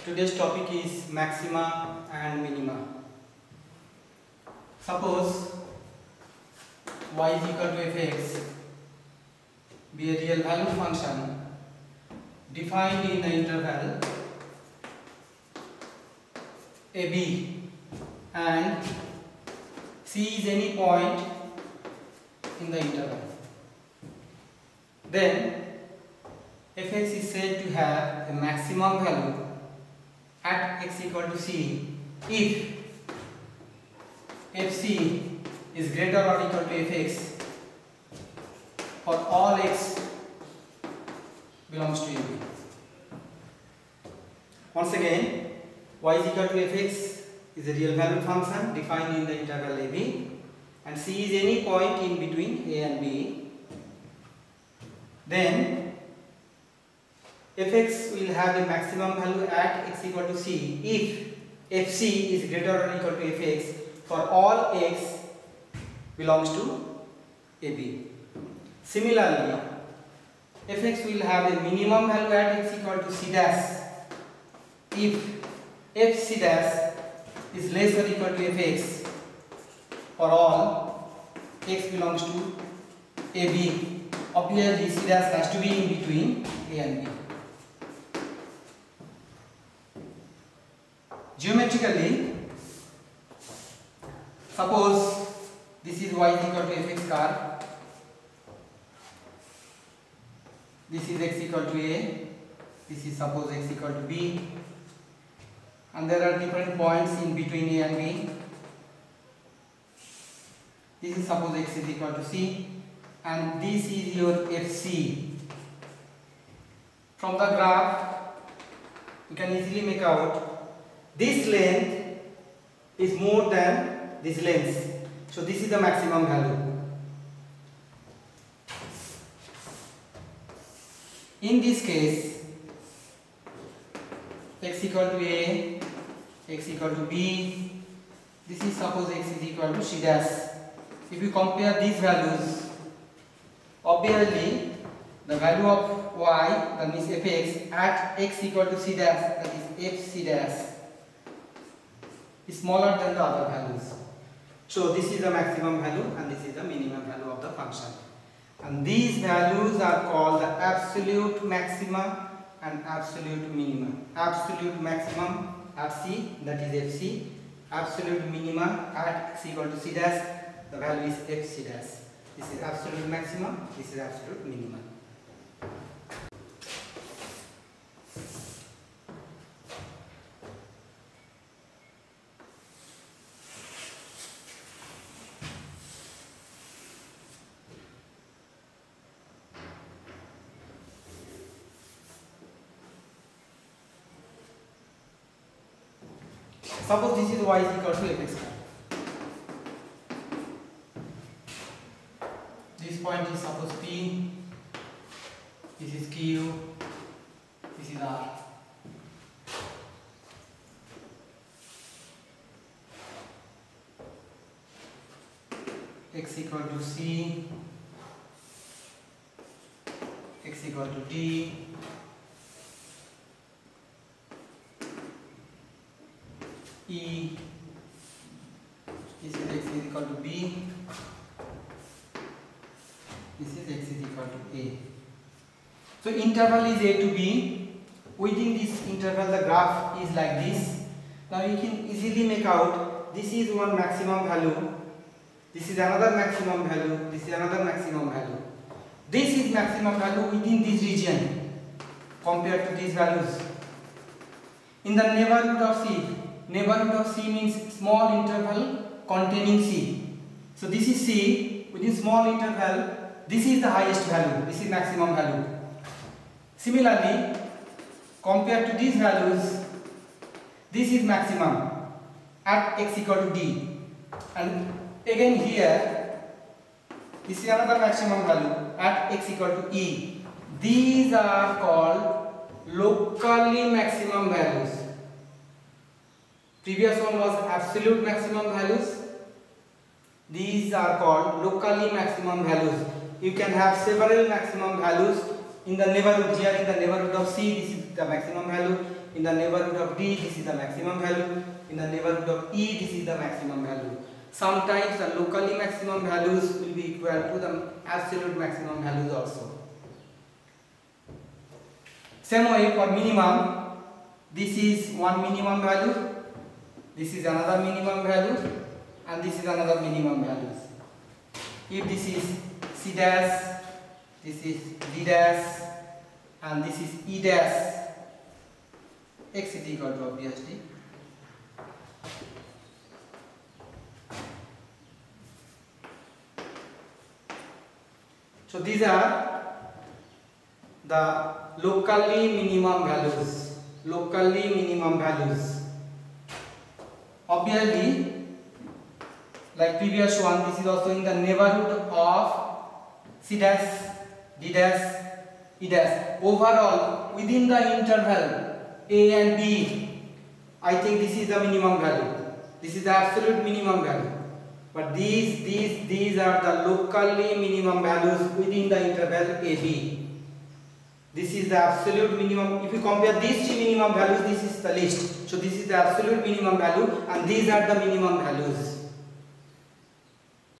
Today's topic is maxima and minima. Suppose y is equal to fx be a real valued function defined in the interval ab and c is any point in the interval. Then fx is said to have a maximum value at x equal to c if fc is greater or equal to fx for all x belongs to ab. Once again, y is equal to fx is a real valued function defined in the interval ab and c is any point in between a and b. Then fx will have a maximum value at x equal to c if fc is greater or equal to fx for all x belongs to ab. Similarly, fx will have a minimum value at x equal to c dash if fc dash is less or equal to fx for all x belongs to ab. Obviously, c dash has to be in between a and b. Geometrically, suppose this is y is equal to fx car, this is x equal to a, this is suppose x equal to b, and there are different points in between a and b. This is suppose x is equal to c, and this is your fc. From the graph, you can easily make out this length is more than this length, so this is the maximum value. In this case, x equal to a, x equal to b, this is suppose x is equal to c dash. If you compare these values, obviously the value of y, that means fx, at x equal to c dash, that is fc dash, is smaller than the other values. So this is the maximum value and this is the minimum value of the function. And these values are called the absolute maxima and absolute minima. Absolute maximum at c, that is fc. Absolute minima at x equal to c dash, the value is fc dash. This is absolute maximum, this is absolute minimum. Suppose this is y is equal to fx square. This point is suppose P, this is Q, this is R. X equal to C, x equal to D, E, this is x is equal to B, this is x is equal to A. So interval is A to B. Within this interval the graph is like this. Now you can easily make out this is one maximum value, this is another maximum value, this is another maximum value. This is maximum value within this region compared to these values. In the neighborhood of C, neighborhood of C means small interval containing C. So this is C, within small interval, this is the highest value, this is maximum value. Similarly, compared to these values, this is maximum at x equal to D. And again here, this is another maximum value at x equal to E. These are called locally maximum values. Previous one was absolute maximum values. These are called locally maximum values. You can have several maximum values in the neighborhood, here in the neighborhood of C, this is the maximum value. In the neighborhood of D, this is the maximum value. In the neighborhood of E, this is the maximum value. Sometimes the locally maximum values will be equal to the absolute maximum values also. Same way for minimum, this is one minimum value, this is another minimum value, and this is another minimum values. If this is C dash, this is D dash, and this is E dash, x is equal to obviously. So these are the locally minimum values. Locally minimum values. Obviously, like previous one, this is also in the neighborhood of C dash, D dash, E dash. Overall, within the interval A and B, I think this is the minimum value. This is the absolute minimum value. But these are the locally minimum values within the interval AB. This is the absolute minimum. If you compare these two minimum values, this is the least. So this is the absolute minimum value, and these are the minimum values.